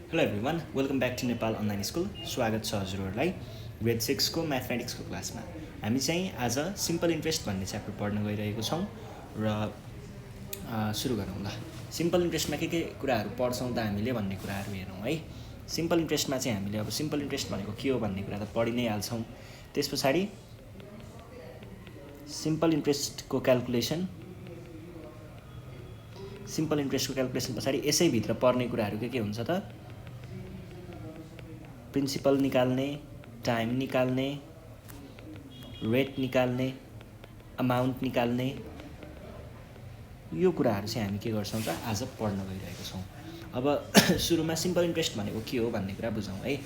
Hello everyone, welcome back to Nepal online school. स्वागत छ हजुरहरूलाई ग्रेड 6 को म्याथमेटिक्सको क्लासमा। हामी चाहिँ आज सिम्पल इन्ट्रेस्ट भन्ने च्याप्टर पढ्न गइरहेको छौँ र सुरु गरौँ ल। सिम्पल इन्ट्रेस्टमा के कुराहरू पढ्छौँ त हामीले भन्ने कुराहरू हेरौँ है। सिम्पल इन्ट्रेस्टमा चाहिँ हामीले अब सिम्पल इन्ट्रेस्ट भनेको के हो भन्ने कुरा त पढि नै हाल्छौँ। त्यस पछाडि सिम्पल इन्ट्रेस्टको क्याल्कुलेसन पछाडि यसैभित्र पर्ने कुराहरू के हुन्छ त प्रिन्सिपल निकाल्ने, टाइम निकाल्ने, रेट निकाल्ने, अमाउन्ट निकाल्ने, यो कुराहरू चाहिँ हामी के गर्छौँ त आज पढ्न गइरहेको छौँ। अब सुरुमा सिम्पल इन्ट्रेस्ट भनेको के हो भन्ने कुरा बुझौँ है।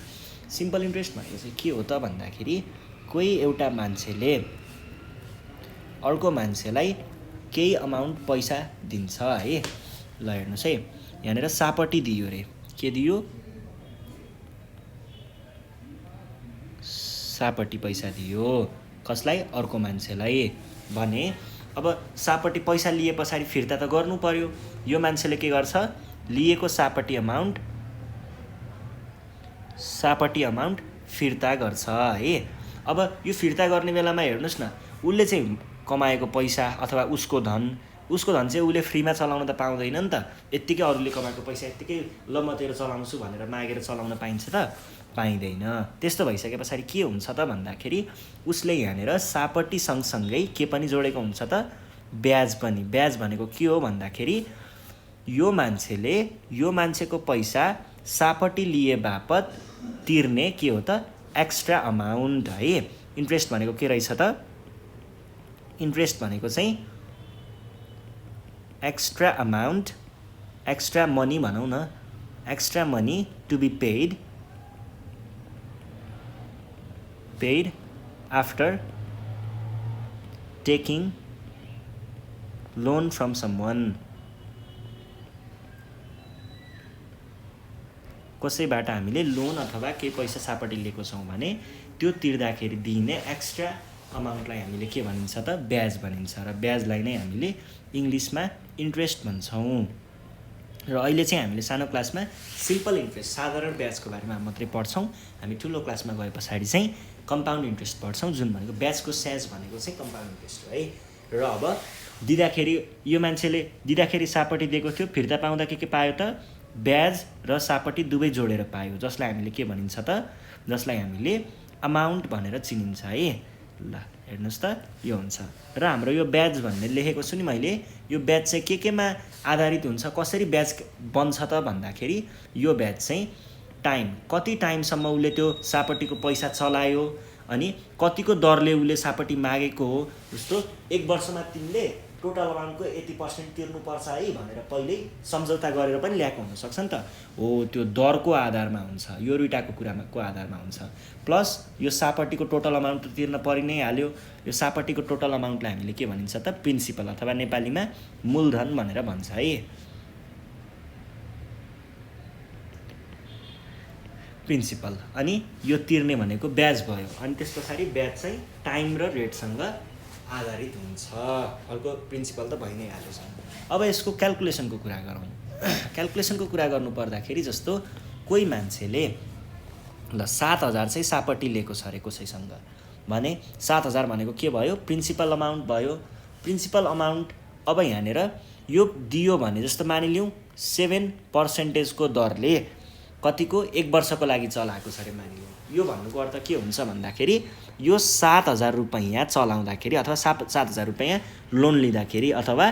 सिम्पल इन्ट्रेस्ट भनेको चाहिँ के हो त भन्दाखेरि कोही एउटा मान्छेले अर्को मान्छेलाई केही अमाउन्ट पैसा दिन्छ है। ल हेर्नुहोस् है, यहाँनिर सापट्टि दियो रे, के दियो? सापट्टि पैसा दियो। कसलाई? अर्को मान्छेलाई। भने अब सापट्टि पैसा लिए पछाडि फिर्ता त गर्नु पर्यो। यो मान्छेले के गर्छ? लिएको सापट्टि अमाउन्ट फिर्ता गर्छ है। अब यो फिर्ता गर्ने बेलामा हेर्नुहोस् न, उसले चाहिँ कमाएको पैसा अथवा उसको धन चाहिँ उसले फ्रीमा चलाउन त पाउँदैन नि त। यत्तिकै अरूले कमाएको पैसा यत्तिकै ल म तेरो चलाउँछु भनेर मागेर चलाउन पाइन्छ त? पाइँदैन। त्यस्तो भइसके पछाडि के हुन्छ त भन्दाखेरि उसले यहाँनिर सापट्टि सँगसँगै के पनि जोडेको हुन्छ त? ब्याज पनि। ब्याज भनेको के हो भन्दाखेरि यो मान्छेको पैसा सापट्टि लिए बापत तिर्ने के हो त? एक्स्ट्रा अमाउन्ट है। इन्ट्रेस्ट भनेको के रहेछ त? इन्ट्रेस्ट भनेको चाहिँ एक्स्ट्रा अमाउन्ट, एक्स्ट्रा मनी भनौँ न, extra money to be paid after taking loan from someone. कसैबाट हामीले लोन अथवा केही पैसा सापट्टि लिएको छौँ भने त्यो तिर्दाखेरि दिइने एक्स्ट्रा अमाउन्टलाई हामीले के भनिन्छ त? ब्याज भनिन्छ। र ब्याजलाई नै हामीले इङ्ग्लिसमा इन्ट्रेस्ट भन्छौँ। र अहिले चाहिँ हामीले सानो क्लासमा सिम्पल इन्ट्रेस्ट, साधारण ब्याजको बारेमा मात्रै पढ्छौँ। हामी ठुलो क्लासमा गए पछाडि चाहिँ कम्पाउन्ड इन्ट्रेस्ट पढ्छौँ, जुन भनेको ब्याजको स्याज भनेको चाहिँ कम्पाउन्ड इन्ट्रेस्ट हो है। र अब दिँदाखेरि यो मान्छेले दिँदाखेरि सापट्टि दिएको थियो, फिर्ता पाउँदा के पायो त? ब्याज र सापट्टि दुवै जोडेर पायो, जसलाई हामीले के भनिन्छ त? जसलाई हामीले अमाउन्ट भनेर चिनिन्छ है। ल हेर्नुहोस् त, यो हुन्छ। र हाम्रो यो ब्याज भन्ने लेखेको छु नि मैले, यो ब्याज चाहिँ केमा आधारित हुन्छ? कसरी ब्याज बन्छ त भन्दाखेरि यो ब्याज चाहिँ टाइम, कति टाइमसम्म उसले त्यो सापट्टिको पैसा चलायो अनि कतिको दरले उसले सापट्टि मागेको हो। जस्तो 1 वर्षमा तिमीले टोटल अमाउन्टको यति % तिर्नुपर्छ है भनेर पहिल्यै सम्झौता गरेर पनि ल्याएको हुनसक्छ नि त। हो, त्यो दरको आधारमा हुन्छ, यो दुईटाको कुराको आधारमा हुन्छ। प्लस यो सापट्टिको टोटल अमाउन्ट तिर्न परि नै हाल्यो। यो सापट्टिको टोटल अमाउन्टलाई हामीले के भनिन्छ त? प्रिन्सिपल अथवा नेपालीमा मूलधन भनेर भन्छ है। प्रिन्सिपल। अनि यो तिर्ने भनेको ब्याज भयो। अनि त्यस पछाडि ब्याज चाहिँ टाइम र रेटसँग आधारित हुन्छ। अर्को प्रिन्सिपल त भइ नै हाल्यो। अब यसको क्याल्कुलेसनको कुरा गरौँ। क्याल्कुलेसनको कुरा गर्नु पर्दाखेरि जस्तो कोही मान्छेले ल 7,000 चाहिँ सापट्टि लिएको छ अरे कसैसँग भने 7,000 भनेको के भयो? प्रिन्सिपल अमाउन्ट भयो। प्रिन्सिपल अमाउन्ट अब यहाँनिर यो दियो भने जस्तो मानिलिउँ 7% को दरले कतिको 1 वर्षको लागि चलाएको छ अरे मानिलिउँ। यो भन्नुको अर्थ के हुन्छ भन्दाखेरि यो 7,000 रुपैयाँ चलाउँदाखेरि अथवा 7,000 रुपैयाँ लोन लिँदाखेरि अथवा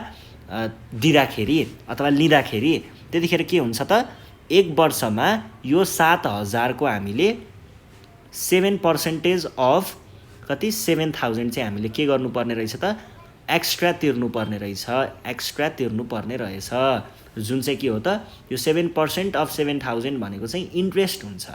दिँदाखेरि अथवा लिँदाखेरि त्यतिखेर के हुन्छ त? 1 वर्षमा यो 7,000 को हामीले 7% अफ कति 7,000 चाहिँ हामीले के गर्नुपर्ने रहेछ त? एक्स्ट्रा तिर्नुपर्ने रहेछ। जुन चाहिँ के हो त? यो 7% अफ 7,000 भनेको चाहिँ इन्ट्रेस्ट हुन्छ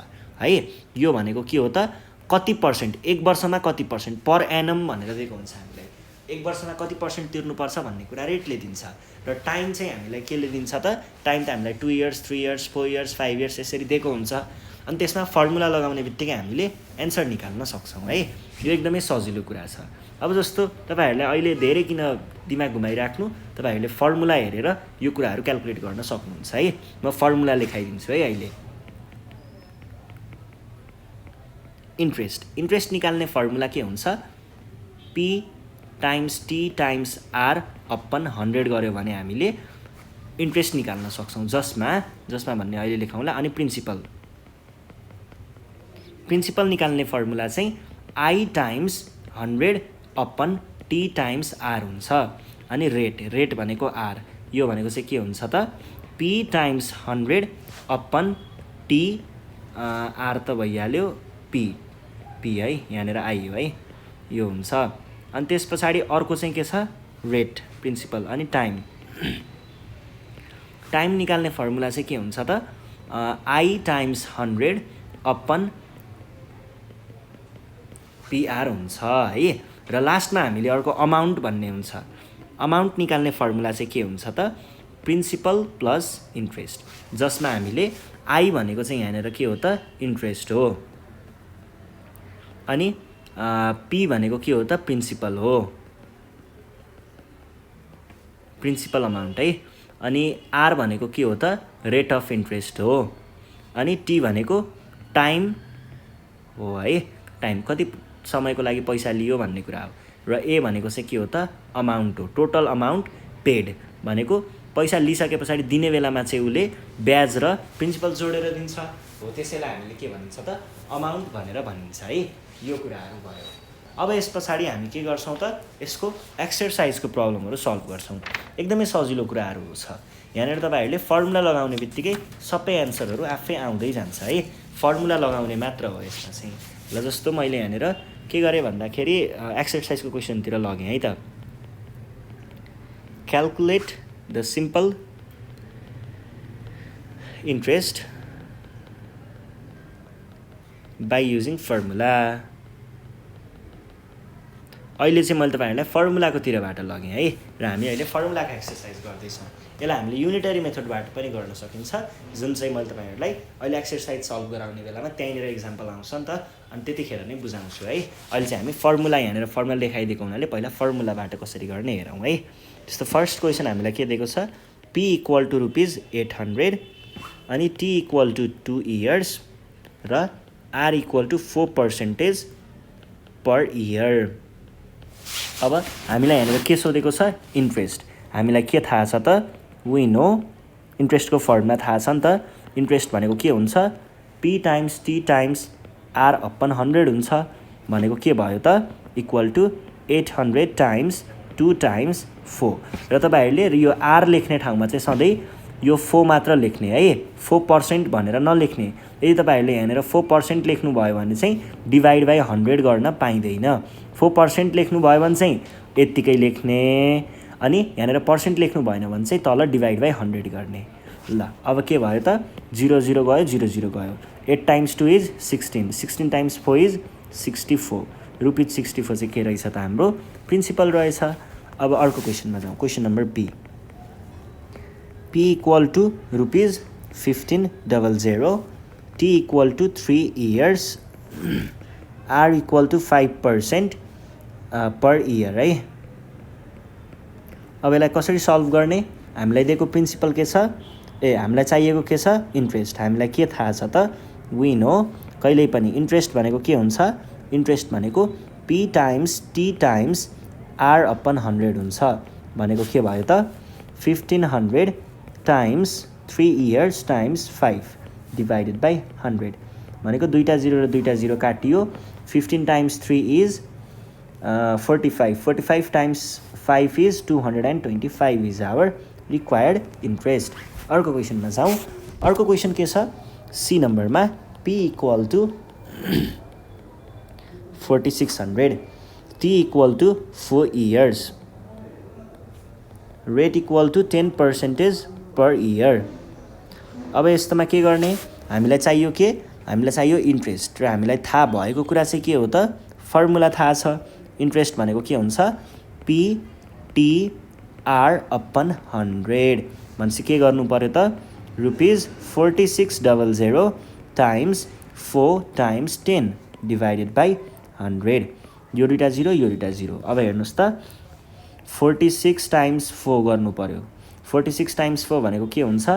है। यो भनेको के हो त? कति पर्सेन्ट, 1 वर्षमा कति पर्सेन्ट पर एनम भनेर दिएको हुन्छ हामीलाई। 1 वर्षमा कति % तिर्नुपर्छ भन्ने कुरा रेटले दिन्छ। र टाइम चाहिँ हामीलाई केले दिन्छ त? टाइम त हामीलाई 2 इयर्स, 3 इयर्स, 4 इयर्स, 5 इयर्स यसरी दिएको हुन्छ। अनि त्यसमा फर्मुला लगाउने बित्तिकै हामीले एन्सर निकाल्न सक्छौँ है। यो एकदमै सजिलो कुरा छ। अब जस्तो तपाईहरुले अहिले धेरै किन दिमाग घुमाइराख्नु, तपाईहरुले फर्मुला हेरेर यो कुराहरु क्याल्कुलेट गर्न सक्नुहुन्छ है। म फर्मुला लेखाइदिन्छु है अहिले। इन्ट्रेस्ट निकाल्ने फर्मुला के हुन्छ P times T times R upon 100 गऱ्यो भने हामीले इन्ट्रेस्ट निकाल्न सक्छौँ जसमा भन्ने अहिले लेखौँला। अनि प्रिन्सिपल निकाल्ने फर्मुला चाहिँ I times 100 upon T times R हुन्छ। अनि रेट भनेको आर, यो भनेको चाहिँ के हुन्छ त P times 100 upon T R त भइहाल्यो पी है, यहाँनिर आई हो है, यो हुन्छ। अनि त्यस पछाडि अर्को चाहिँ के छ रेट प्रिन्सिपल। अनि टाइम निकाल्ने फर्मुला चाहिँ के हुन्छ त आई टाइम्स 100 अपन पिआर हुन्छ है। र लास्टमा हामीले अर्को अमाउन्ट भन्ने हुन्छ। अमाउन्ट निकाल्ने फर्मुला चाहिँ के हुन्छ त प्रिन्सिपल प्लस इन्ट्रेस्ट, जसमा हामीले आई भनेको चाहिँ यहाँनिर के हो त इन्ट्रेस्ट हो, अनि पी भनेको के हो त प्रिन्सिपल हो, प्रिन्सिपल अमाउन्ट है। अनि आर भनेको के हो त रेट अफ इन्ट्रेस्ट हो, अनि टी भनेको टाइम हो है, टाइम कति समयको लागि पैसा लियो भन्ने कुरा हो। र ए भनेको चाहिँ के हो त अमाउन्ट हो, टोटल अमाउन्ट पेड भनेको पैसा लिइसके पछाडि दिने बेलामा चाहिँ उसले ब्याज र प्रिन्सिपल जोडेर दिन्छ हो, त्यसैलाई हामीले के भनिन्छ त अमाउन्ट भनेर भनिन्छ है। यो कुराहरू भयो। अब यस पछाडि हामी के गर्छौँ त यसको एक्सर्साइजको प्रब्लमहरू सल्भ गर्छौँ। एकदमै सजिलो कुराहरू छ। यहाँनिर तपाईँहरूले फर्मुला लगाउने बित्तिकै सबै एन्सरहरू आफै आउँदै जान्छ है, फर्मुला लगाउने मात्र हो यसमा चाहिँ। ल जस्तो मैले यहाँनिर के गरेँ भन्दाखेरि एक्सर्साइजको क्वेसनतिर लगेँ है त। Calculate the simple interest by using formula. अहिले चाहिँ मैले तपाईँहरूलाई फर्मुलाको तिरबाट लगेँ है, र हामी अहिले फर्मुलाको एक्सर्साइज गर्दैछौँ। यसलाई हामीले युनिटरी मेथडबाट पनि गर्न सकिन्छ, जुन चाहिँ मैले तपाईँहरूलाई अहिले एक्सर्साइज सल्भ गराउने बेलामा त्यहीँनिर इक्जाम्पल आउँछ नि त, अनि त्यतिखेर नै बुझाउँछु है। अहिले चाहिँ हामी फर्मुला यहाँनिर फर्मुला लेखाइदिएको हुनाले पहिला फर्मुलाबाट कसरी गर्ने हेरौँ है। त्यस्तो फर्स्ट क्वेसन हामीलाई के दिएको छ पी इक्वल टु ₹800 अनि टी इक्वल टु 2 इयर्स र R equal to 4% per year. अब हामीलाई यहाँनिर के सोधेको छ इन्ट्रेस्ट। हामीलाई के थाहा छ त वी नो इन्ट्रेस्टको फर्मुला थाहा छ नि त। इन्ट्रेस्ट भनेको के हुन्छ P times T times R upon 100 हुन्छ भनेको के भयो त इक्वल टु 800 टाइम्स 2 टाइम्स 4। र तपाईँहरूले यो आर लेख्ने ठाउँमा चाहिँ सधैँ यो 4 मात्र लेख्ने है, 4% भनेर नलेख्ने। यदि तपाईँहरूले यहाँनिर 4% लेख्नुभयो भने चाहिँ डिभाइड बाई 100 गर्न पाइँदैन। 4% लेख्नुभयो भने चाहिँ यत्तिकै लेख्ने, अनि यहाँनिर पर्सेन्ट लेख्नु भएन भने चाहिँ तल डिभाइड बाई 100 गर्ने। ल अब के भयो त 0 0 गयो 0 0 गयो। 8 टाइम्स 2 इज 16, 16 टाइम्स 4 इज 64, ₹64 चाहिँ के रहेछ त हाम्रो प्रिन्सिपल रहेछ। अब अर्को क्वेसनमा जाउँ। Question number B. P equal to ₹1500, T equal to 3 years, R equal to 5% per year है। अब यसलाई कसरी सल्भ गर्ने, हामीलाई दिएको प्रिन्सिपल के छ हामीलाई चाहिएको के छ इन्ट्रेस्ट। हामीलाई के थाहा छ त वी नो कहिल्यै पनि इन्ट्रेस्ट भनेको के हुन्छ, इन्ट्रेस्ट भनेको P times T times R upon 100 हुन्छ भनेको के भयो त 1500 times 3 years times 5 divided by 100 भनेको दुईटा 0 र दुईटा 0 काटियो। 15 times 3 is 45, 45 times 5 is 225 is our required interest. अर्को क्वेसनमा जाउँ। अर्को क्वेसन के छ सी नम्बरमा P equal to 4600, T equal to 4 years, rate equal to 10% per year. अब यस्तोमा के गर्ने, हामीलाई चाहियो के, हामीलाई चाहियो इन्ट्रेस्ट, र हामीलाई थाहा भएको कुरा चाहिँ के हो त फर्मुला थाहा छ। इन्ट्रेस्ट भनेको के हुन्छ पी टी आर अपन 100 भनेपछि के गर्नु पर्यो त ₹4600 टाइम्स 4 टाइम्स 10 डिभाइडेड बाई 100। यो दुईटा 0 यो दुईटा 0। अब हेर्नुहोस् त 46 टाइम्स 4 गर्नु पर्यो। 46 टाइम्स 4 भनेको के हुन्छ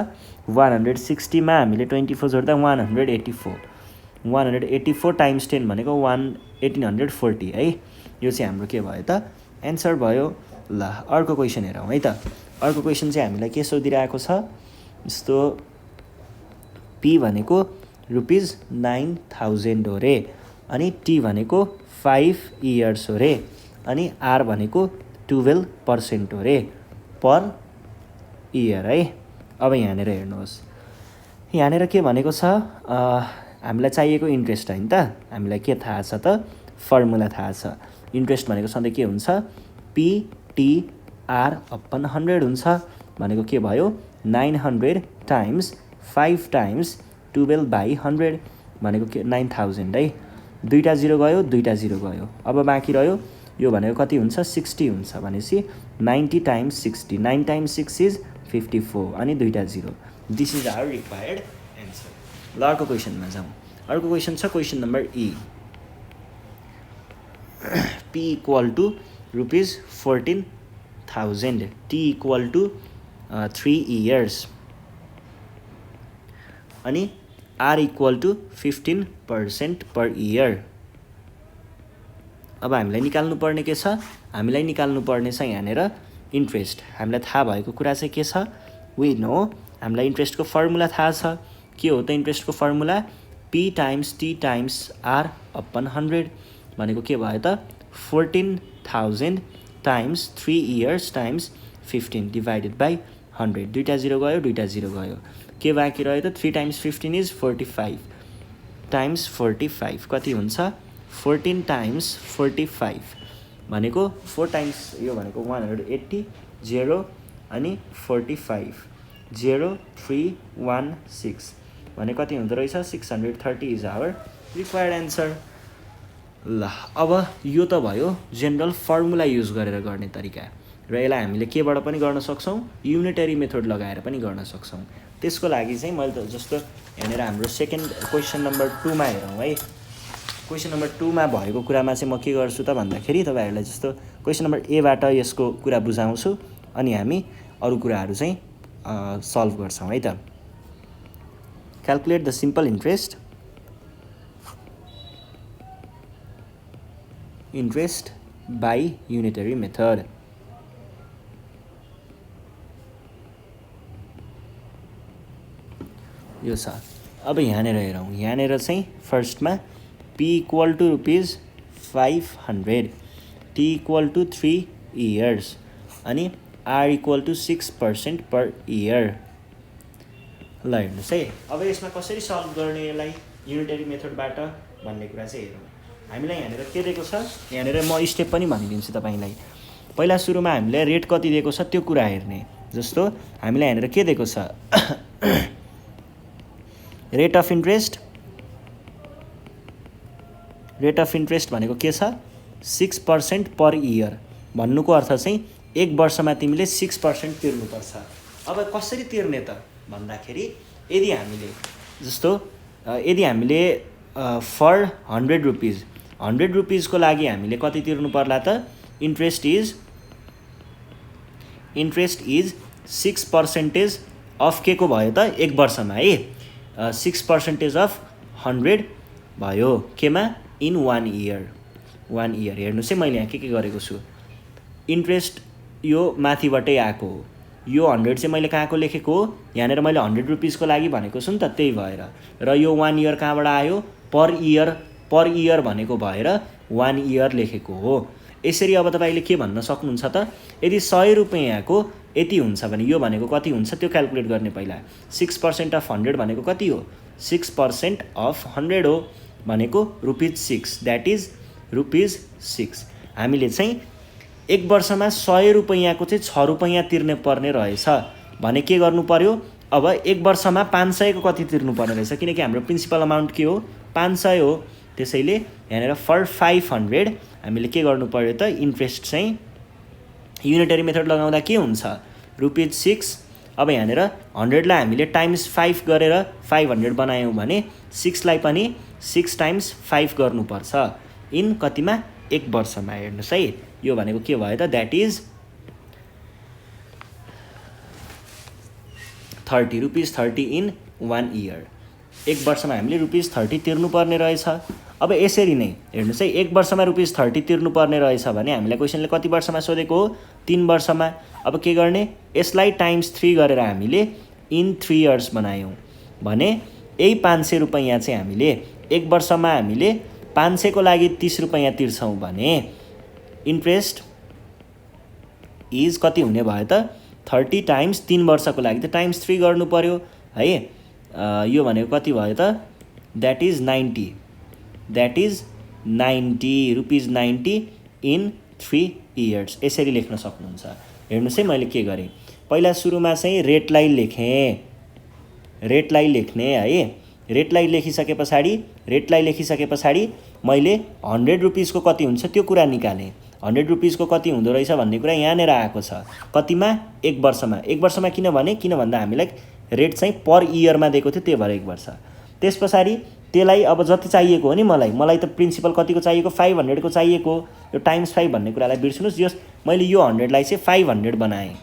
160 मा हामीले 24 जोड्दा 184, 184 टाइम्स 10 भनेको 1840 है। यो चाहिँ हाम्रो के भयो त एन्सर भयो। ल अर्को क्वेसन हेरौँ है त। अर्को क्वेसन चाहिँ हामीलाई के सोधिरहेको छ, जस्तो पी भनेको ₹9,000 हो रे, अनि टी भनेको 5 इयर्स हो रे, अनि आर भनेको 12% हो रे पर इयर है। अब यहाँनिर हेर्नुहोस्, यहाँनिर के भनेको छ, हामीलाई चाहिएको इन्ट्रेस्ट होइन त। हामीलाई के थाहा छ त, फर्मुला थाहा छ। इन्ट्रेस्ट भनेको सधैँ के हुन्छ, PTR/100 हुन्छ। भनेको के भयो 900 टाइम्स 5 टाइम्स 12/100 भनेको के 9000 है। दुईटा जिरो गयो, दुईटा जिरो गयो। अब बाँकी रह्यो यो भनेको कति हुन्छ 60 हुन्छ। भनेपछि 90 टाइम्स 60, 9 टाइम्स 6 इज 54 अनि दुईटा zero. This is our required answer. ल अर्को क्वेसनमा जाउँ। अर्को क्वेसन छ question number E. P equal to ₹14,000, T equal to 3 years, अनि R equal to 15% per year. अब हामीलाई निकाल्नुपर्ने के छ, हामीलाई निकाल्नुपर्ने छ यहाँनिर इन्ट्रेस्ट। हामीलाई थाहा भएको कुरा चाहिँ के छ, वी नो, हामीलाई इन्ट्रेस्टको फर्मुला थाहा छ। के हो त इन्ट्रेस्टको formula, P times T times R/100 भनेको के भयो त 14,000 times 3 years times 15 divided by 100। दुईटा जिरो गयो, दुईटा जिरो गयो। के बाँकी रह्यो त 3 टाइम्स 15 इज 45 टाइम्स 45 कति हुन्छ 14 टाइम्स 45 भनेको 4 टाइम्स यो भनेको 180 0 अनि 45 0316 भने कति हुँदो रहेछ 630 इज आवर रिक्वायर्ड एन्सर। ल अब यो त भयो जेनरल फर्मुला युज गरेर गर्ने तरिका, र यसलाई हामीले केबाट पनि गर्न सक्छौँ, युनिटरी मेथड लगाएर पनि गर्न सक्छौँ। त्यसको लागि चाहिँ मैले त जस्तो यहाँनिर हाम्रो सेकेन्ड क्वेसन नम्बर 2 मा हेरौँ है। क्वेसन नम्बर 2 मा भएको कुरामा चाहिँ म के गर्छु त भन्दाखेरि तपाईँहरूलाई जस्तो क्वेसन नम्बर एबाट यसको कुरा बुझाउँछु, अनि हामी अरू कुराहरू चाहिँ सल्भ गर्छौँ है त। Calculate the simple interest by unitary method. यो छ। अब यहाँनिर हेरौँ, यहाँनिर चाहिँ फर्स्टमा P equal to ₹500, T equal to 3 years, अनि R equal to 6% per year. ल हेर्नुहोस् है, अब यसमा कसरी सल्भ गर्ने यसलाई युनिटरी मेथडबाट भन्ने कुरा चाहिँ हेरौँ। हामीलाई यहाँनिर के दिएको छ, यहाँनिर म स्टेप पनि भनिदिन्छु तपाईँलाई। पहिला सुरुमा हामीले रेट कति दिएको छ त्यो कुरा हेर्ने। जस्तो हामीलाई यहाँनिर के दिएको छ रेट अफ इन्ट्रेस्ट भनेको के छ 6% पर इयर। भन्नुको अर्थ चाहिँ एक वर्षमा तिमीले 6% तिर्नुपर्छ। अब कसरी तिर्ने त भन्दाखेरि यदि हामीले जस्तो यदि हामीले फर 100 रुपिजको लागि हामीले कति तिर्नु पर्ला त इन्ट्रेस्ट इज 6% अफ के को भयो त एक वर्षमा है 6% अफ 100 भयो केमा इन 1 इयर। हेर्नुहोस् है मैले यहाँ के गरेको छु, इन्ट्रेस्ट यो माथिबाटै आएको हो, यो 100 चाहिँ मैले कहाँको लेखेको हो, यहाँनिर मैले 100 रुपिजको लागि भनेको छु नि त, त्यही भएर। र यो 1 इयर कहाँबाट आयो पर इयर भनेको भएर 1 इयर लेखेको हो। यसरी अब तपाईँले के भन्न सक्नुहुन्छ त, यदि 100 रुपियाँको यति हुन्छ भने यो भनेको कति हुन्छ त्यो क्याल्कुलेट गर्ने। पहिला 6% अफ 100 भनेको कति हो 6% अफ 100 हो भनेको ₹6, द्याट इज ₹6। हामीले चाहिँ एक वर्षमा 100 रुपियाँको चाहिँ 6 रुपियाँ तिर्ने पर्ने रहेछ भने के गर्नु पर्यो, अब एक वर्षमा 500 को कति तिर्नु पर्ने रहेछ, किनकि हाम्रो प्रिन्सिपल अमाउन्ट के हो 500 हो। त्यसैले यहाँनिर फर 500 हामीले के गर्नु पर्यो त इन्ट्रेस्ट चाहिँ युनिटरी मेथड लगाउँदा के हुन्छ ₹6। अब यहाँनिर 100 लाई हामीले टाइम्स 5 गरेर 500 बनायौँ भने 6 लाई पनि 6 टाइम्स 5 गर्नुपर्छ इन कतिमा एक वर्षमा। हेर्नुहोस् है यो भनेको के भयो त द्याट इज ₹30 इन 1 इयर। 1 वर्षमा हामीले ₹30 तिर्नुपर्ने रहेछ। अब यसरी नै हेर्नुहोस् है, 1 वर्षमा ₹30 तिर्नुपर्ने रहेछ भने हामीलाई क्वेसनले कति वर्षमा सोधेको हो? 3 वर्षमा। अब के गर्ने? यसलाई ×3 गरेर हामीले इन 3 इयर्स बनायौँ भने यही ₹500 चाहिँ हामीले 1 वर्षमा हामीले 500 को लागि ₹30 तिर्छौँ भने इन्ट्रेस्ट इज कति हुने भयो त? 30 × 3 वर्षको लागि त ×3 गर्नु पर्यो है। यो भनेको कति भयो त? That is 90 ₹90 in 3 years. यसरी लेख्न सक्नुहुन्छ। हेर्नुहोस् है, मैले के गरेँ, पहिला सुरुमा चाहिँ रेटलाई लेखेँ, रेटलाई लेख्ने है। रेटलाई लेखिसके पछाडि मैले ₹100 को कति हुन्छ त्यो कुरा निकालेँ। ₹100 को कति हुँदो रहेछ भन्ने कुरा यहाँनिर आएको छ। कतिमा? 1 वर्षमा। 1 वर्षमा किन भन्दा हामीलाई रेट चाहिँ पर इयरमा दिएको थियो, त्यही भएर 1 वर्ष। त्यस पछाडि त्यसलाई अब जति चाहिएको हो नि मलाई त प्रिन्सिपल कतिको चाहिएको? 500 को चाहिएको। यो ×5 भन्ने कुरालाई बिर्सुनुहोस्। यो मैले यो 100लाई चाहिँ 500 बनाएँ।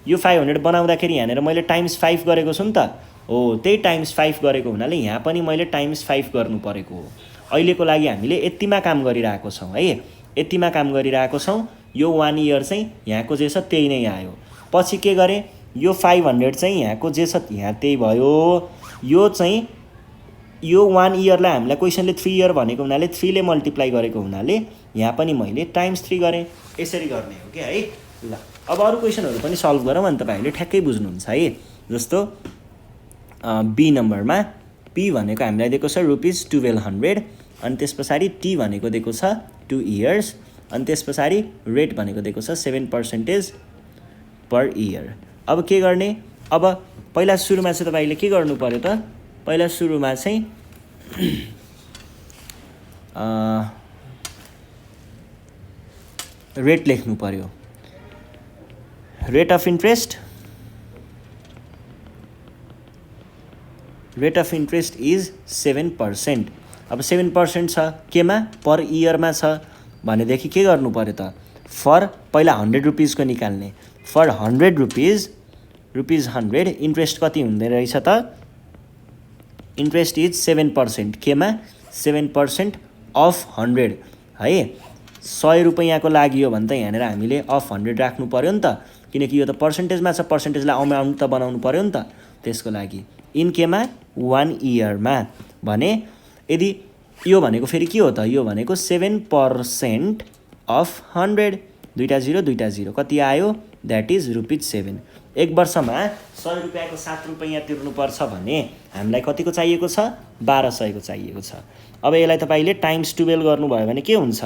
यो 500 बनाउँदाखेरि यहाँनिर मैले ×5 गरेको छु नि त। हो, त्यही ×5 गरेको हुनाले यहाँ पनि मैले ×5 गर्नु परेको हो। अहिलेको लागि हामीले यतिमा काम गरिरहेको छौँ है, यतिमा काम गरिरहेको छौँ। यो 1 इयर चाहिँ यहाँको जे छ त्यही नै आयो। पछि के गरेँ, यो 500 चाहिँ यहाँको जे छ यहाँ त्यही भयो। यो चाहिँ यो 1 इयरलाई हामीलाई क्वेसनले 3 इयर भनेको हुनाले 3 ले मल्टिप्लाई गरेको हुनाले यहाँ पनि मैले ×3 गरेँ। यसरी गर्ने हो कि है। ल, अब अरू क्वेसनहरू पनि सल्भ गरौँ अनि तपाईँहरूले ठ्याक्कै बुझ्नुहुन्छ है। जस्तो बी नम्बरमा पी भनेको हामीलाई दिएको छ ₹1200 अनि त्यस पछाडि टी भनेको दिएको छ 2 इयर्स अनि त्यस पछाडि रेट भनेको दिएको छ 7% पर इयर। अब के गर्ने? अब पहिला सुरुमा चाहिँ तपाईँले के गर्नु पर्यो त? पहिला सुरुमा चाहिँ रेट लेख्नु पर्यो। Rate of interest is 7%। अब 7% छ केमा? पर इयरमा छ भनेदेखि के गर्नु पर्यो त? फर पहिला ₹100 को निकाल्ने। फर ₹100 इन्ट्रेस्ट कति हुँदै रहेछ त? Interest is 7%। केमा? 7% अफ 100 है। ₹100 को लागि हो भने त यहाँनिर हामीले अफ 100 राख्नु पर्यो नि त, किनकि यो त पर्सेन्टेजमा छ। पर्सेन्टेजलाई अमाउन्ट त बनाउनु पर्यो नि त। त्यसको लागि इन केमा? 1 इयरमा। भने यदि यो भनेको फेरि के हो त? यो भनेको 7% अफ 100। दुईटा 0 कति आयो? That is ₹7। 1 वर्षमा ₹100 को ₹7 तिर्नुपर्छ भने हामीलाई कतिको चाहिएको छ? 1200 को चाहिएको छ। अब यसलाई तपाईँले ×12 गर्नुभयो भने के हुन्छ?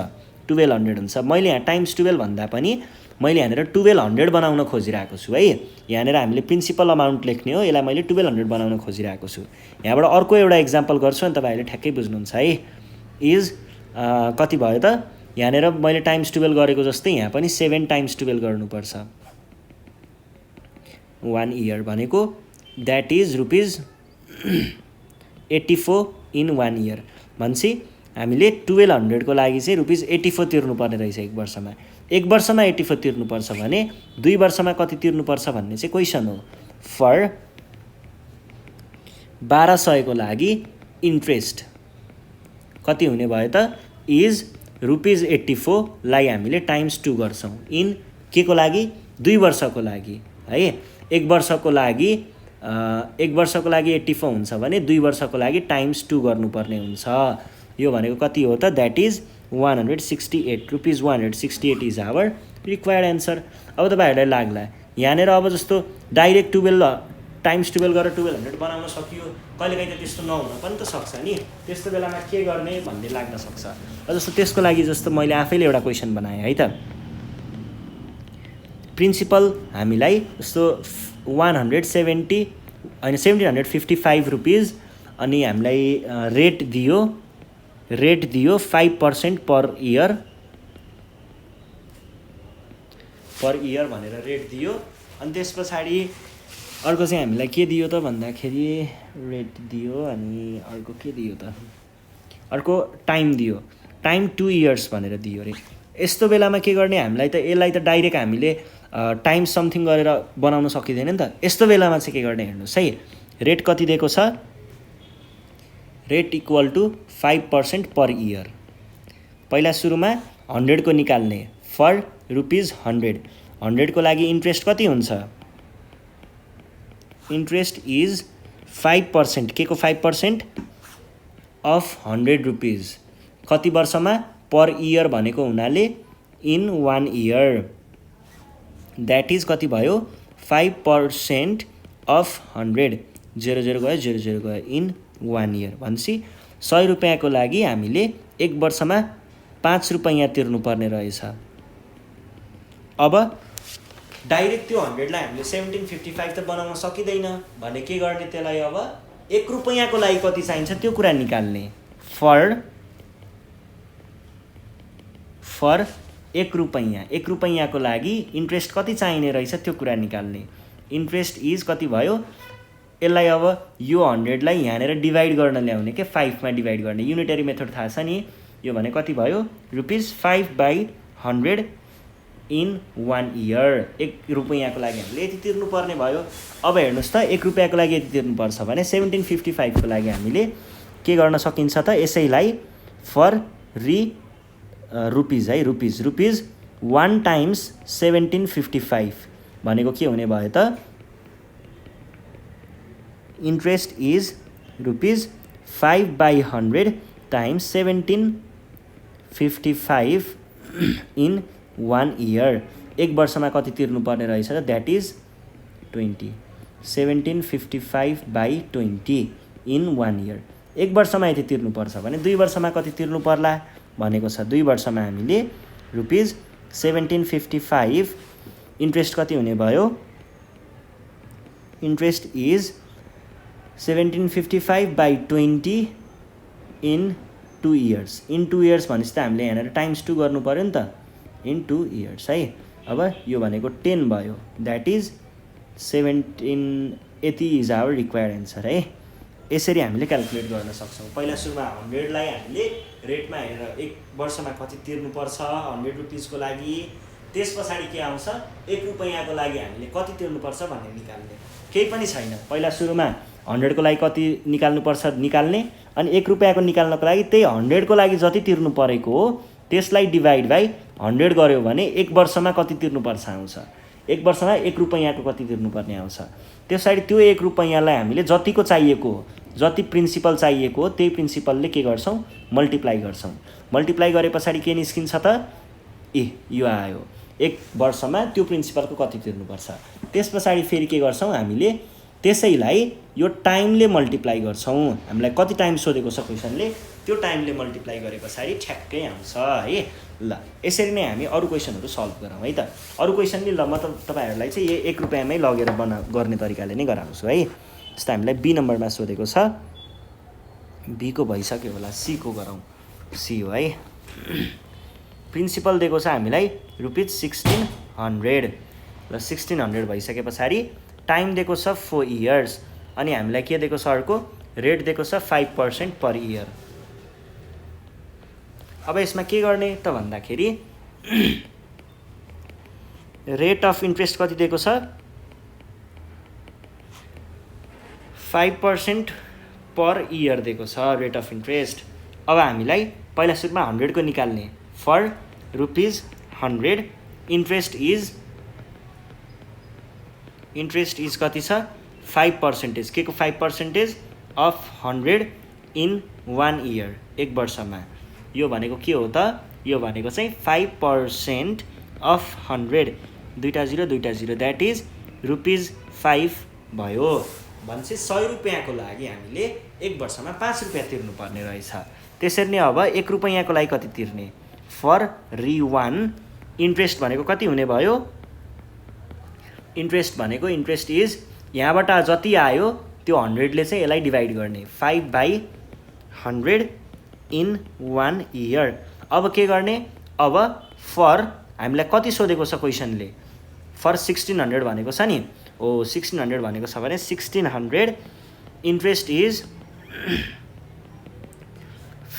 1200 हुन्छ। मैले यहाँ ×12 भन्दा पनि मैले यहाँनिर 1200 बनाउन खोजिरहेको छु है। यहाँनिर हामीले प्रिन्सिपल अमाउन्ट लेख्ने हो, यसलाई मैले 1200 बनाउन खोजिरहेको छु। यहाँबाट अर्को एउटा इक्जाम्पल गर्छु अनि तपाईँहरूले ठ्याक्कै बुझ्नुहुन्छ है। इज कति भयो त? यहाँनिर मैले ×12 गरेको जस्तै यहाँ पनि 7 ×12 गर्नुपर्छ। 1 इयर भनेको द्याट इज ₹84 इन 1 इयर। भनेपछि हामीले 1200 को लागि चाहिँ ₹84 तिर्नुपर्ने रहेछ 1 वर्षमा। 1 वर्षमा 84 तिर्नुपर्छ भने 2 वर्षमा कति तिर्नुपर्छ भन्ने चाहिँ क्वेसन हो। फर 1200 को लागि इन्ट्रेस्ट कति हुने भयो त? इज ₹84 लाई हामीले ×2 गर्छौँ। इन के को लागि? 2 वर्षको लागि है। 1 वर्षको लागि 84 हुन्छ भने 2 वर्षको लागि ×2 गर्नुपर्ने हुन्छ। यो भनेको कति हो त? That is 168 ₹168 is our required answer. अब तपाईँहरूलाई लाग्ला यहाँनिर अब जस्तो डाइरेक्ट 12 ×12 गरेर 1200 बनाउन सकियो, कहिलेकाहीँ त त्यस्तो नहुन पनि त सक्छ नि। त्यस्तो बेलामा के गर्ने भन्ने लाग्न सक्छ। जस्तो त्यसको लागि जस्तो मैले आफैले एउटा क्वेसन बनाएँ है त। प्रिन्सिपल हामीलाई जस्तो 1755 रुपिज अनि हामीलाई रेट दियो 5% पर इयर भनेर रेट दियो। अनि त्यस पछाडि अर्को चाहिँ हामीलाई के दियो त भन्दाखेरि रेट दियो अनि अर्को के दियो त? अर्को टाइम दियो। टाइम 2 इयर्स भनेर दियो रे। यस्तो बेलामा के गर्ने? हामीलाई त यसलाई त डाइरेक्ट हामीले टाइम समथिङ गरेर बनाउन सकिँदैन नि त। यस्तो बेलामा चाहिँ के गर्ने हेर्नुहोस् है। रेट कति दिएको छ? Rate equal to 5% per year. पहिला सुरुमा 100 को निकाल्ने फर ₹100। 100 को लागि इन्ट्रेस्ट कति हुन्छ? Interest is 5%। के को 5% अफ ₹100 कति वर्षमा? पर इयर भनेको हुनाले इन 1 इयर। द्याट इज कति भयो? 5% अफ 100। 0 गयो 0 गयो इन 1 इयर। भनेपछि 100 रुपियाँको लागि हामीले 1 वर्षमा 5 रुपियाँ तिर्नुपर्ने रहेछ। अब डाइरेक्ट त्यो 100लाई हामीले 1755 त बनाउन सकिँदैन भने के गर्ने त्यसलाई? अब 1 रुपियाँको लागि कति चाहिन्छ त्यो कुरा निकाल्ने। फर 1 रुपियाँ, 1 रुपियाँको लागि इन्ट्रेस्ट कति चाहिने रहेछ त्यो कुरा निकाल्ने। इन्ट्रेस्ट इज कति भयो? यसलाई अब यो 100लाई यहाँनिर डिभाइड गर्न ल्याउने के 5 मा डिभाइड गर्ने। युनिटरी मेथड थाहा छ नि। यो भने कति भयो? ₹5/100 इन 1 इयर। 1 रुपियाँको लागि हामीले यति तिर्नुपर्ने भयो। अब हेर्नुहोस् त 1 रुपियाँको लागि यति तिर्नुपर्छ भने 1755 को लागि हामीले के गर्न सकिन्छ त? यसैलाई फर रुपिज है, रुपिज 1 टाइम्स 1755 भनेको के हुने भयो त? Interest is ₹5/100 times 1755 in 1 year. 1 वर्षमा कति तिर्नुपर्ने रहेछ त? That is 20। 1755/20 in 1 year. 1 वर्षमा यति तिर्नुपर्छ भने 2 वर्षमा कति तिर्नु पर्ला भनेको छ। 2 वर्षमा हामीले ₹1755 इन्ट्रेस्ट कति हुने भयो? Interest is 1755/20 in 2 years. In 2 years भनेपछि त हामीले यहाँनिर टाइम्स 2 गर्नु पऱ्यो नि त। इन 2 इयर्स है। अब यो भनेको 10 भयो। That is 17। यति इज आवर रिक्वायर्ड एन्सर है। यसरी हामीले क्याल्कुलेट गर्न सक्छौँ। पहिला सुरुमा 100लाई हामीले रेटमा हेरेर 1 वर्षमा कति तिर्नुपर्छ ₹100 को लागि। त्यस पछाडि के आउँछ? 1 रुपियाँको लागि हामीले कति तिर्नुपर्छ भन्ने निकाल्ने। केही पनि छैन। पहिला सुरुमा 100 को लागि कति निकाल्नुपर्छ निकाल्ने, अनि 1 रुपियाँको निकाल्नको लागि त्यही 100 को लागि जति तिर्नु परेको हो त्यसलाई डिभाइड बाई 100 गर्यो भने 1 वर्षमा कति तिर्नुपर्छ आउँछ। 1 वर्षमा 1 रुपियाँको कति तिर्नुपर्ने आउँछ। त्यस पछाडि त्यो 1 रुपियाँलाई हामीले जतिको चाहिएको हो, जति प्रिन्सिपल चाहिएको हो त्यही प्रिन्सिपलले के गर्छौँ? मल्टिप्लाई गर्छौँ। मल्टिप्लाई गरे पछाडि के निस्किन्छ त? यो आयो। 1 वर्षमा त्यो प्रिन्सिपलको कति तिर्नुपर्छ। त्यस पछाडि फेरि के गर्छौँ? हामीले त्यसैलाई यो टाइमले मल्टिप्लाई गर्छौँ। हामीलाई कति टाइम सोधेको छ क्वेसनले, त्यो टाइमले मल्टिप्लाई गरे पछाडि ठ्याक्कै आउँछ है। ल यसरी नै हामी अरू क्वेसनहरू सल्भ गरौँ है त। अरू क्वेसन नि ल म तपाईँहरूलाई चाहिँ यही 1 रुपियाँमै लगेर गर्ने तरिकाले नै गराउँछु है। जस्तो हामीलाई बी नम्बरमा सोधेको छ। बी को भइसक्यो होला, सी को गरौँ। सी हो है। प्रिन्सिपल दिएको छ हामीलाई ₹1600। ल 1600 भइसके पछाडि टाइम दिएको छ 4 इयर्स, अनि हामीलाई के दिएको छ अर्को? रेट दिएको छ 5% पर इयर। अब यसमा के गर्ने त भन्दाखेरि रेट अफ इन्ट्रेस्ट कति दिएको छ? 5% पर इयर दिएको छ रेट अफ इन्ट्रेस्ट। अब हामीलाई पहिला सुरुमा 100 को निकाल्ने फर ₹100। इन्ट्रेस्ट इज कति छ? 5%। के को 5% अफ 100 इन 1 इयर। 1 वर्षमा। यो भनेको के हो त? यो भनेको चाहिँ 5% अफ 100। 2 टा 0 2 टा 0 द्याट इज ₹5 भयो। भनेपछि 100 रुपियाँको लागि हामीले 1 वर्षमा 5 रुपियाँ तिर्नुपर्ने रहेछ। त्यसरी नै अब 1 रुपियाँको लागि कति तिर्ने? फर ₹1 इन्ट्रेस्ट भनेको कति हुने भयो? इन्ट्रेस्ट भनेको इन्ट्रेस्ट इज यहाँबाट जति आयो त्यो 100ले चाहिँ यसलाई डिभाइड गर्ने 5/100 इन 1 इयर। अब के गर्ने? अब फर हामीलाई कति सोधेको छ क्वेसनले? फर 1600 भनेको छ नि। 1600 भनेको छ भने 1600 इन्ट्रेस्ट इज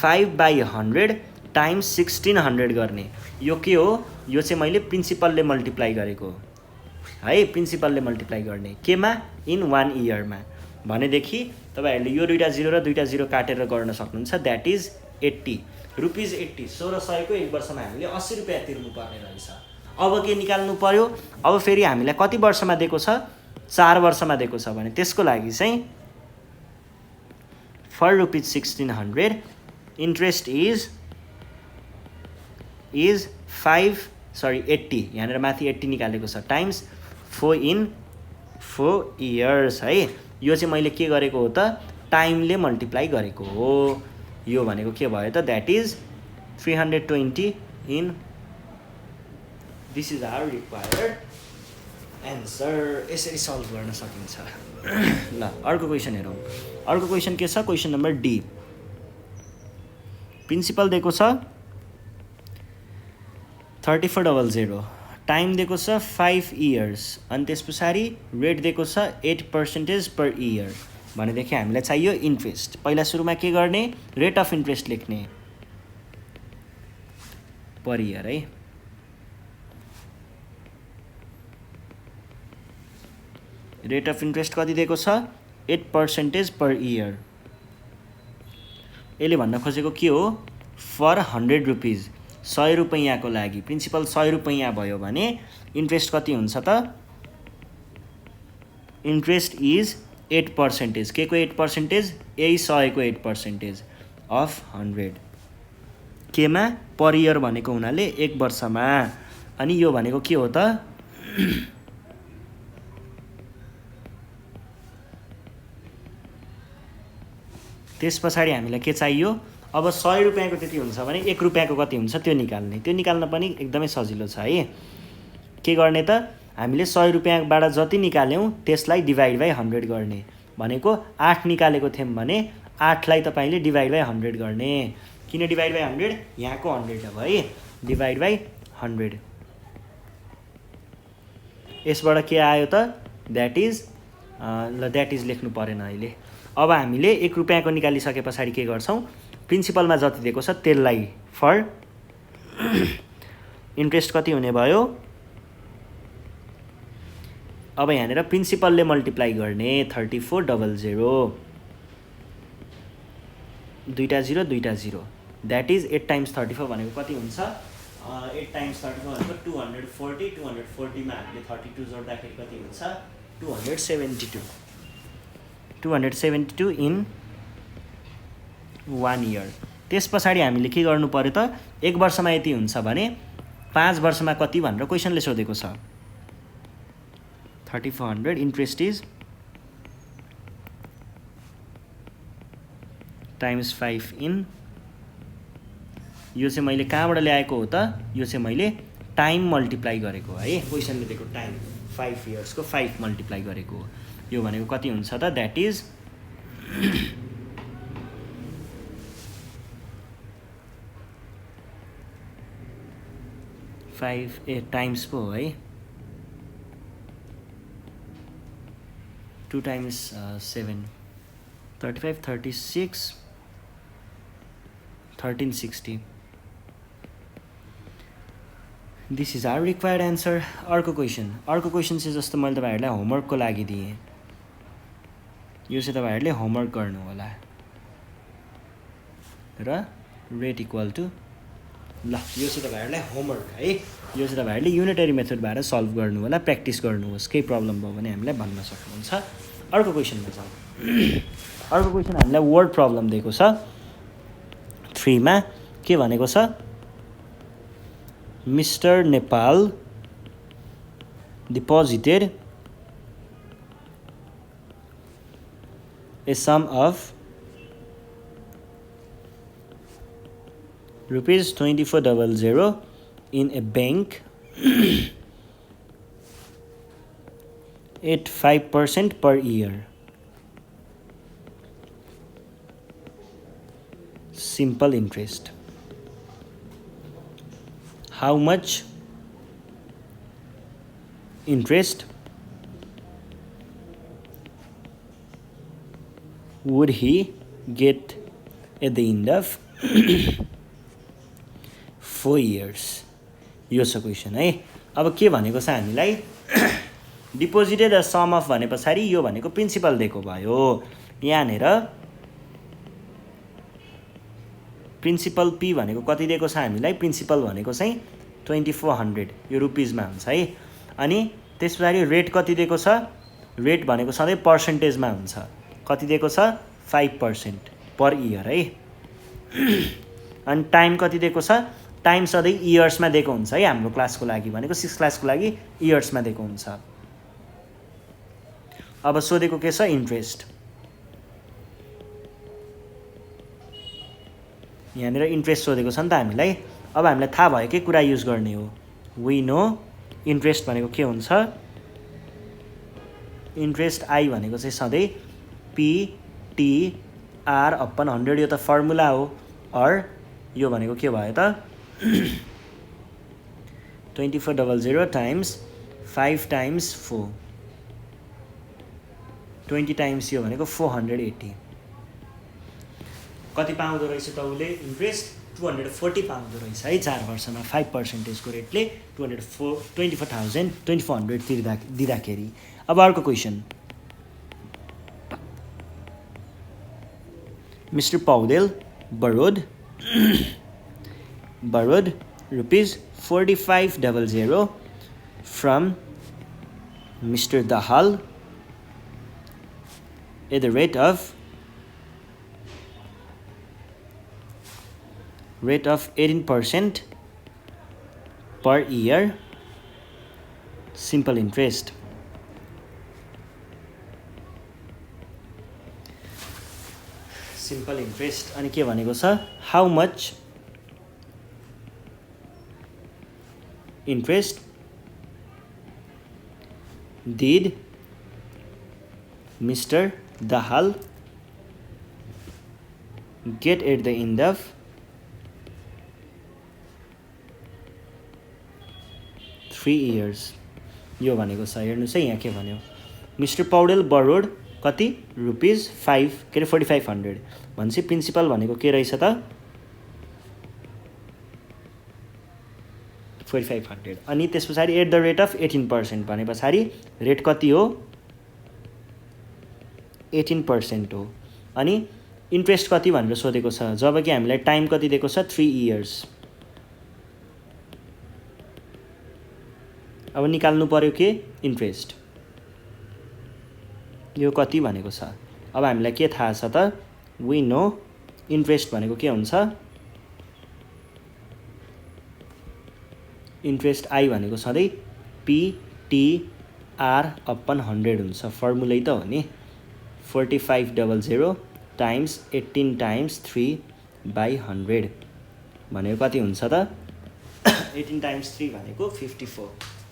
5/100 टाइम्स 1600 गर्ने। यो के हो? यो चाहिँ मैले प्रिन्सिपलले मल्टिप्लाई गरेको है। प्रिन्सिपलले मल्टिप्लाई गर्ने केमा? इन 1 इयरमा। भनेदेखि तपाईँहरूले यो दुईवटा 0 र दुईवटा 0 काटेर गर्न सक्नुहुन्छ। That is 80 rupees 80। 1600 एक वर्षमा हामीले 80 रुपियाँ तिर्नुपर्ने रहेछ। अब के निकाल्नु पर्यो? अब फेरि हामीलाई कति वर्षमा दिएको छ? 4 वर्षमा दिएको छ भने त्यसको लागि चाहिँ फर रुपिज 1600 इन्ट्रेस्ट इज 80 यहाँनिर माथि 80 निकालेको छ टाइम्स 4 इयर्स है। यो चाहिँ मैले के गरेको हो त? टाइमले मल्टिप्लाई गरेको हो। यो भनेको के भयो त? That is 320 in this is our required answer. यसरी सल्भ गर्न सकिन्छ। ल अर्को क्वेसन हेरौँ। अर्को क्वेसन के छ? Question number D. प्रिन्सिपल दिएको छ 3400, टाइम दिएको छ 5 इयर्स, अनि त्यस पछाडि रेट दिएको छ 8% पर इयर भनेदेखि हामीलाई चाहियो इन्ट्रेस्ट। पहिला सुरुमा के गर्ने? रेट अफ इन्ट्रेस्ट लेख्ने पर इयर है। रेट अफ इन्ट्रेस्ट कति दिएको छ? 8% पर इयर। यसले भन्न खोजेको के हो? फर 100 रुपिज 100 रुपैयाँको लागि प्रिन्सिपल 100 रुपैयाँ भयो भने इन्ट्रेस्ट कति हुन्छ त? Interest is 8%। के को 8%? यही 100 को 8% अफ 100 केमा? पर इयर भनेको हुनाले एक वर्षमा। अनि यो भनेको के हो त? त्यस पछाडि हामीलाई के चाहियो? अब 100 रुपैयाँको त्यति हुन्छ भने 1 रुपैयाँको कति हुन्छ त्यो निकाल्ने। त्यो निकाल्न पनि एकदमै सजिलो छ है। के गर्ने त? हामीले 100 रुपैयाँबाट जति निकाल्यौँ त्यसलाई डिभाइड बाई 100 गर्ने। भनेको 8 निकालेको थियौँ भने 8लाई तपाईँले डिभाइड बाई 100 गर्ने। किन डिभाइड बाई 100? यहाँको 100 अब है, डिभाइड बाई 100। यसबाट के आयो त? द्याट इज द्याट इज लेख्नु परेन अहिले। अब हामीले 1 रुपैयाँको निकालिसके पछाडि के गर्छौँ? प्रिन्सिपलमा जति दिएको छ त्यसलाई फर इन्ट्रेस्ट कति हुने भयो? अब यहाँनिर प्रिन्सिपलले मल्टिप्लाई गर्ने 3400 दुईटा 0 दुईटा 0 द्याट इज 8 टाइम्स 34 भनेको कति हुन्छ? 8 टाइम्स 34 भनेको 240। 240मा हामीले 32 जोड्दाखेरि कति हुन्छ? 272 इन 1 इयर। त्यस पछाडि हामीले के गर्नु पर्यो त? 1 वर्षमा यति हुन्छ भने 5 वर्षमा कति भनेर क्वेसनले सोधेको छ। 3400 इन्ट्रेस्ट इज टाइम्स 5 इन। यो चाहिँ मैले कहाँबाट ल्याएको हो त? यो चाहिँ मैले टाइम मल्टिप्लाई गरेको है। क्वेसनले दिएको टाइम 5 इयर्सको 5 मल्टिप्लाई गरेको हो। यो भनेको कति हुन्छ त? द्याट इज 5 टाइम्स पो है। 2 times 7 35 36 1360। This is our required answer. अर्को क्वेसन चाहिँ जस्तो मैले तपाईँहरूलाई होमवर्कको लागि दिएँ। यो चाहिँ तपाईँहरूले होमवर्क गर्नु होला र रेट इक्वल टु ल यो चाहिँ तपाईँहरूलाई होमवर्क है। यो चाहिँ तपाईँहरूले युनिटरी मेथडबाट सल्भ गर्नु होला, प्र्याक्टिस गर्नुहोस्। केही प्रब्लम भयो भने हामीलाई भन्न सक्नुहुन्छ। अर्को क्वेसनमा जाउँ। अर्को क्वेसन हामीलाई वर्ड प्रब्लम दिएको छ 3 मा। के भनेको छ? Mister Nepal deposited a sum of rupees 2400 in a bank at 5% per year. Simple interest. How much interest would he get at the end of 4 years? यो छ क्वेसन है। अब के भनेको छ हामीलाई? डिपोजिटेड अ सम अफ भने पछाडि यो भनेको प्रिन्सिपल दिएको भयो। यहाँनिर प्रिन्सिपल पी भनेको कति दिएको छ हामीलाई प्रिन्सिपल भनेको चाहिँ 2400 यो रुपिजमा हुन्छ है अनि त्यस पछाडि रेट कति दिएको छ रेट भनेको सधैँ पर्सेन्टेजमा हुन्छ कति दिएको छ 5% पर इयर है अनि टाइम कति दिएको छ टाइम सधैँ इयर्समा दिएको हुन्छ है हाम्रो क्लासको लागि भनेको 6 क्लासको लागि इयर्समा दिएको हुन्छ अब सोधेको के छ इन्ट्रेस्ट यहाँनिर इन्ट्रेस्ट सोधेको छ नि त हामीलाई अब हामीलाई थाहा भएकै कुरा युज गर्ने हो वी नो इन्ट्रेस्ट भनेको के हुन्छ इन्ट्रेस्ट आई भनेको चाहिँ सधैँ PTR अपन 100 यो त फर्मुला हो अर यो भनेको के भयो त 2400 टाइम्स 5 टाइम्स 4 20 टाइम्स यो भनेको 480 कति पाउँदो रहेछ त उसले इन्ट्रेस्ट 240 पाउँदो रहेछ है 4 वर्षमा 5%को रेटले 24,000 दिँदाखेरि अब अर्को question mister Paudel borrowed rupees 4500 from Mr. Dahal at the rate of 18% per year simple interest अनि के भनेको छ how much interest did Mr. Dahal get at the end of 3 years यो भनेको छ हेर्नुस् है यहाँ के भन्यो मिस्टर पौडेल borrowed कति रुपिज 5 के अरे 4500 भनेपछि प्रिन्सिपल भनेको के रहेछ त 4500 अनि त्यस पछाडि एट द रेट अफ 18% भने पछाडि रेट कति हो 18% हो अनि इन्ट्रेस्ट कति भनेर सोधेको छ जब कि हामीलाई टाइम कति दिएको छ 3 इयर्स अब निकाल्नु पर्यो के इन्ट्रेस्ट यो कति भनेको छ अब हामीलाई के थाहा छ त वी नो इन्ट्रेस्ट भनेको के हुन्छ इन्ट्रेस्ट आई भनेको सधैँ PTR अपन 100 हुन्छ फर्मुलै त हो नि 4500 टाइम्स 18 टाइम्स 3/100 भनेको कति हुन्छ त 18 टाइम्स 3 भनेको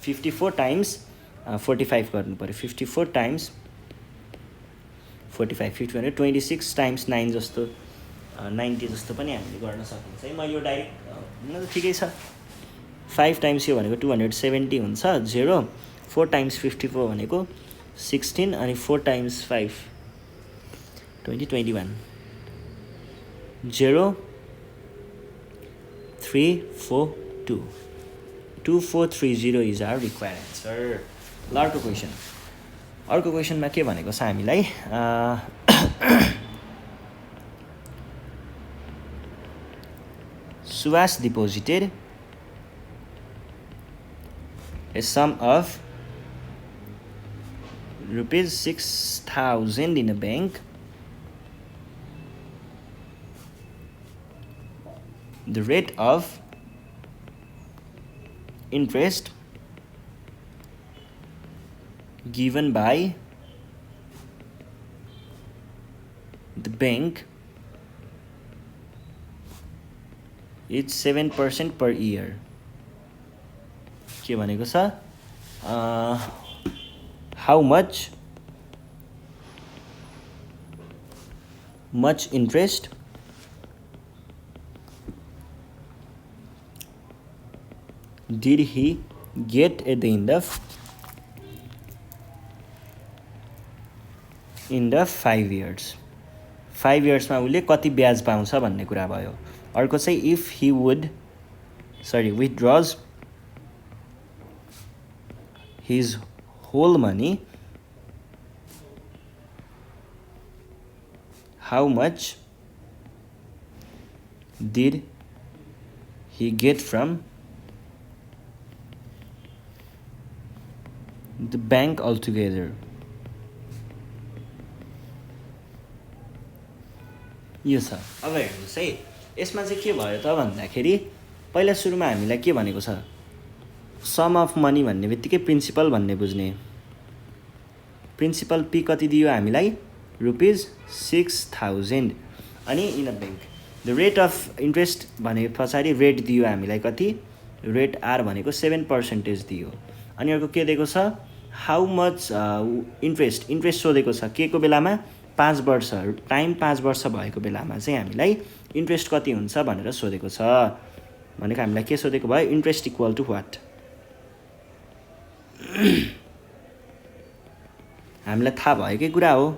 54 टाइम्स 45 गर्नु पर्यो 54 टाइम्स 45 50 भने 26 टाइम्स 9 जस्तो 90 जस्तो पनि हामीले गर्न सकिन्छ है म यो डाइरेक्ट न त ठिकै छ 5 टाइम्स यो भनेको 270 हुन्छ 0 4 टाइम्स 54 भनेको 16 अनि 4 times 5 20 21 0 3 4 2 2430 is our required answer ल अर्को क्वेसनमा के भनेको छ हामीलाई Suhas deposited a sum of rupees 6,000 in a bank. The rate of interest given by the bank is 7% per year. के भनेको छ how much interest did he get at the end of 5 years 5 yearsमा उसले कति ब्याज पाउँछ भन्ने कुरा भयो अर्को चाहिँ if he withdraws his whole money how much did he get from the bank altogether. यो छ। अब हेर्नुहोस् है, यसमा चाहिँ के भयो त भन्दाखेरि पहिला सुरुमा हामीलाई के भनेको छ, सम अफ मनी भन्ने बित्तिकै प्रिन्सिपल भन्ने बुझ्ने। प्रिन्सिपल पी कति दियो हामीलाई, ₹6000। अनि in a bank the rate of interest भने पछाडि रेट दियो हामीलाई कति, रेट आर भनेको 7% दियो। अनि अर्को के दिएको छ, हाउ मच इन्ट्रेस्ट सोधेको छ के को बेलामा, 5 वर्ष, टाइम 5 वर्ष भएको बेलामा चाहिँ हामीलाई इन्ट्रेस्ट कति हुन्छ भनेर सोधेको छ। भनेको हामीलाई के सोधेको भयो, इन्ट्रेस्ट इक्वल टु वाट। हामीलाई थाहा भएकै कुरा हो,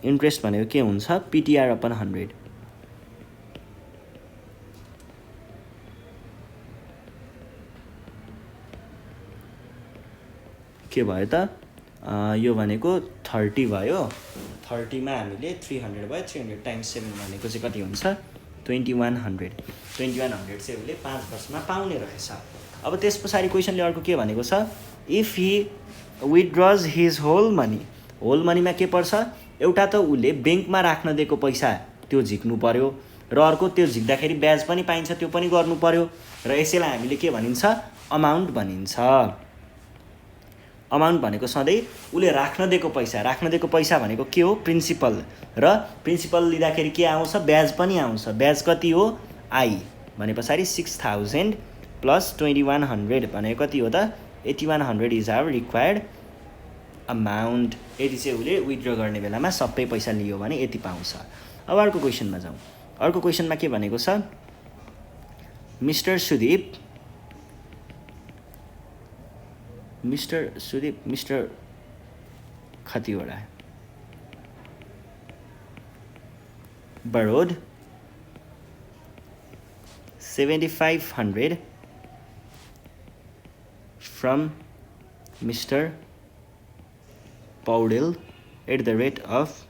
इन्ट्रेस्ट भनेको के हुन्छ, पिटिआर अपन 100। के भयो त, यो भनेको 30 भयो, 30 मा हामीले 300 भयो, 300 टाइम्स 7 भनेको चाहिँ कति हुन्छ, 2100। 2100 चाहिँ उसले 5 वर्षमा पाउने रहेछ। अब त्यस पछाडि क्वेसनले अर्को के भनेको छ, if he withdraws his whole money. Whole मनीमा के पर्छ, एउटा त उसले ब्याङ्कमा राख्न दिएको पैसा त्यो झिक्नु पर्यो, र अर्को त्यो झिक्दाखेरि ब्याज पनि पाइन्छ त्यो पनि गर्नु पर्यो, र यसैलाई हामीले के भनिन्छ, अमाउन्ट भनिन्छ। अमाउन्ट भनेको सधैँ उसले राख्न दिएको पैसा भनेको के हो, प्रिन्सिपल, र प्रिन्सिपल लिँदाखेरि के आउँछ, ब्याज पनि आउँछ। ब्याज कति हो, आई भने पछाडि 6000 प्लस 2100 भनेको कति हो त, 8100 इज आवर रिक्वायर्ड अमाउन्ट। यदि चाहिँ उसले विथड्र गर्ने बेलामा सबै पैसा लियो भने यति पाउँछ। अब अर्को क्वेसनमा जाउँ। अर्को क्वेसनमा के भनेको छ, मिस्टर सुदीप मिस्टर कतिवटा borrowed 7500 from Mr. Paudel at the rate of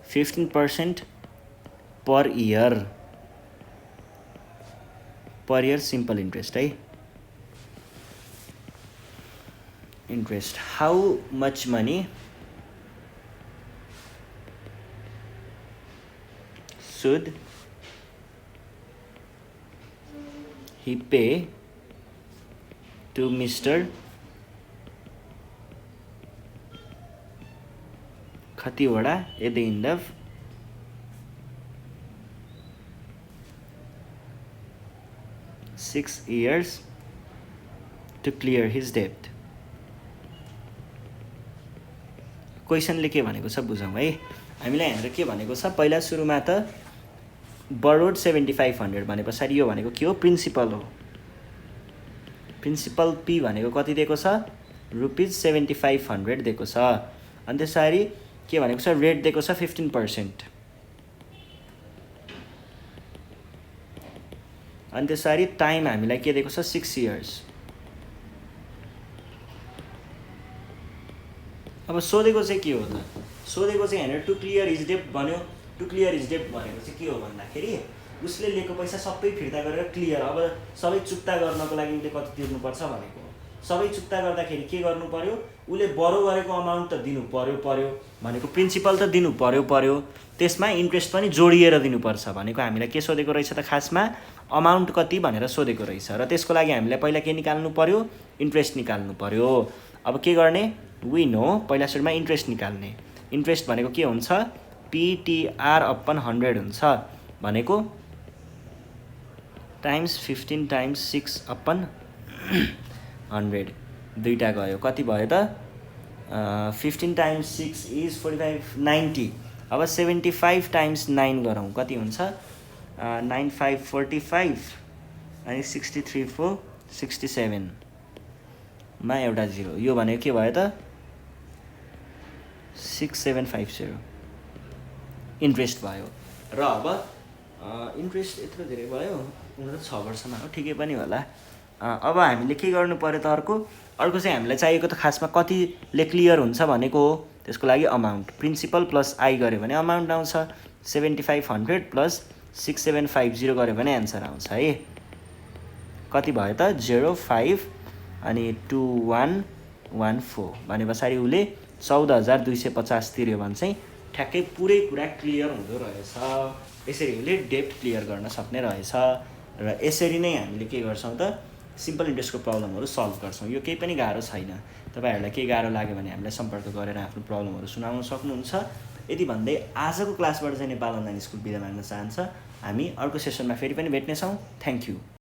15% per year. Per year simple interest, right? Interest. How much money should he pay to Mr. Khatiwada at the end of 6 years to clear his debt? क्वेसनले के भनेको छ बुझौँ है। हामीलाई यहाँनिर के भनेको छ, पहिला सुरुमा त borrowed 7500 भने पछाडि यो भनेको के हो, प्रिन्सिपल हो। प्रिन्सिपल पी भनेको कति दिएको छ, ₹7500 दिएको छ। अनि त्यसरी के भनेको छ, रेट दिएको छ 15%। अनि त्यसरी टाइम हामीलाई के दिएको छ, 6 years। अब सोधेको चाहिँ के हो त, सोधेको चाहिँ होइन टु क्लियर हिज डेट भन्यो। टु क्लियर हिज डेट भनेको चाहिँ के हो भन्दाखेरि उसले लिएको पैसा सबै फिर्ता गरेर क्लियर, अब सबै चुक्ता गर्नको लागि उसले कति तिर्नुपर्छ भनेको। सबै चुक्ता गर्दाखेरि के गर्नु पर्यो, उसले बरो गरेको अमाउन्ट त दिनु पर्यो भनेको, प्रिन्सिपल त दिनु पर्यो, त्यसमा इन्ट्रेस्ट पनि जोडिएर दिनुपर्छ भनेको। हामीलाई के सोधेको रहेछ त, खासमा अमाउन्ट कति भनेर सोधेको रहेछ, र त्यसको लागि हामीलाई पहिला के निकाल्नु पर्यो, इन्ट्रेस्ट निकाल्नु पर्यो। अब के गर्ने, वी नो, पहिला सुरुमा इन्ट्रेस्ट निकाल्ने। इन्ट्रेस्ट भनेको के हुन्छ, पिटिआर अपन 100 हुन्छ भनेको टाइम्स 15 टाइम्स 6 अपन 100, दुईटा गयो, कति भयो त, 15 टाइम्स 6 इज 45, 90। अब 75 टाइम्स 9 गरौँ, कति हुन्छ, 9545 अनि 63 4 67 मा एउटा 0, यो भनेको के भयो त, 6750 इन्ट्रेस्ट भयो। र अब इन्ट्रेस्ट यत्रो धेरै भयो, हुन त 6 वर्षमा हो, ठिकै पनि होला। अब हामीले के गर्नु पऱ्यो त अर्को चाहिँ हामीलाई चाहिएको त खासमा कतिले क्लियर हुन्छ भनेको हो। त्यसको लागि अमाउन्ट प्रिन्सिपल प्लस आई गऱ्यो भने अमाउन्ट आउँछ 7500 प्लस 6750 गऱ्यो भने एन्सर आउँछ है। कति भयो त 05 अनि 2114 भने पछाडि उसले 14250 तिर्यो भने चाहिँ ठ्याक्कै पुरै कुरा क्लियर हुँदो रहेछ। यसरी उसले डेप्ट क्लियर गर्न सक्ने रहेछ। र यसरी नै हामीले के गर्छौँ त सिम्पल इन्ट्रेस्टको प्रब्लमहरू सल्भ गर्छौँ। यो केही पनि गाह्रो छैन। तपाईँहरूलाई केही गाह्रो लाग्यो भने हामीलाई सम्पर्क गरेर आफ्नो प्रब्लमहरू सुनाउन सक्नुहुन्छ। यति भन्दै आजको क्लासबाट चाहिँ नेपाल अनलाइन स्कुल बिदा माग्न चाहन्छ। हामी अर्को सेसनमा फेरि पनि भेट्नेछौँ। Thank you.